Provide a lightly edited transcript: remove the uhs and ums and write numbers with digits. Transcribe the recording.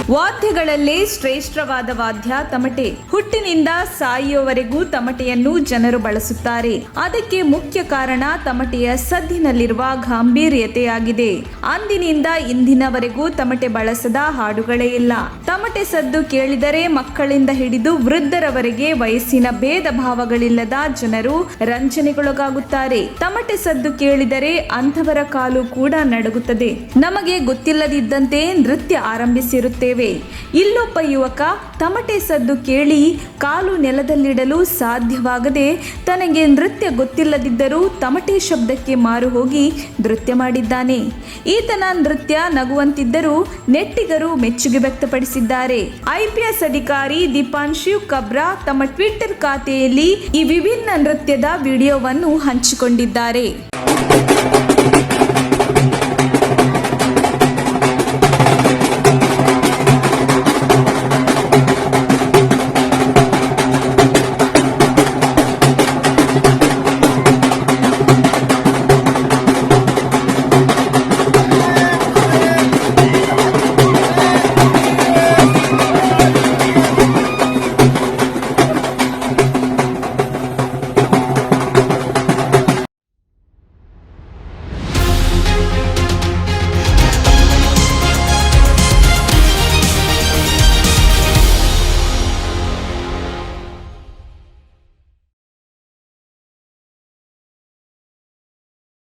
ವಾದ್ಯಗಳಲ್ಲೇ ಶ್ರೇಷ್ಠವಾದ ವಾದ್ಯ ತಮಟೆ. ಹುಟ್ಟಿನಿಂದ ಸಾಯುವವರೆಗೂ ತಮಟೆಯನ್ನು ಜನರು ಬಳಸುತ್ತಾರೆ. ಅದಕ್ಕೆ ಮುಖ್ಯ ಕಾರಣ ತಮಟೆಯ ಸದ್ದಿನಲ್ಲಿರುವ ಗಾಂಭೀರ್ಯತೆಯಾಗಿದೆ. ಅಂದಿನಿಂದ ಇಂದಿನವರೆಗೂ ತಮಟೆ ಬಳಸದ ಹಾಡುಗಳೇ ಇಲ್ಲ. ತಮಟೆ ಸದ್ದು ಕೇಳಿದರೆ ಮಕ್ಕಳಿಂದ ಹಿಡಿದು ವೃದ್ಧರವರೆಗೆ ವಯಸ್ಸಿನ ಭೇದ ಭಾವಗಳಿಲ್ಲದ ಜನರು ರಂಜನೆಗೊಳಗಾಗುತ್ತಾರೆ. ತಮಟೆ ಸದ್ದು ಕೇಳಿದರೆ ಅಂಥವರ ಕಾಲು ಕೂಡ ನಡುಗುತ್ತದೆ. ನಮಗೆ ಗೊತ್ತಿಲ್ಲದಿದ್ದಂತೆ ನೃತ್ಯ ಆರಂಭಿಸಿರುತ್ತೇವೆ. ಇಲ್ಲೊಬ್ಬ ಯುವಕ ತಮಟೆ ಸದ್ದು ಕೇಳಿ ಕಾಲು ನೆಲದಲ್ಲಿಡಲು ಸಾಧ್ಯವಾಗದೆ ತನಗೆ ನೃತ್ಯ ಗೊತ್ತಿಲ್ಲದಿದ್ದರೂ ತಮಟೆ ಶಬ್ದಕ್ಕೆ ಮಾರು ಹೋಗಿ ನೃತ್ಯ ಮಾಡಿದ್ದಾನೆ. ಈತನ ನೃತ್ಯ ನಗುವಂತಿದ್ದರೂ ನೆಟ್ಟಿಗರು ಮೆಚ್ಚುಗೆ ವ್ಯಕ್ತಪಡಿಸಿದ್ದಾರೆ. IPS ಅಧಿಕಾರಿ ದೀಪಾಂಶು ಕಬ್ರಾ ತಮ್ಮ ಟ್ವಿಟರ್ ಖಾತೆಯಲ್ಲಿ ಈ ವಿಭಿನ್ನ ನೃತ್ಯದ ವಿಡಿಯೋವನ್ನು ಹಂಚಿಕೊಂಡಿದ್ದಾರೆ.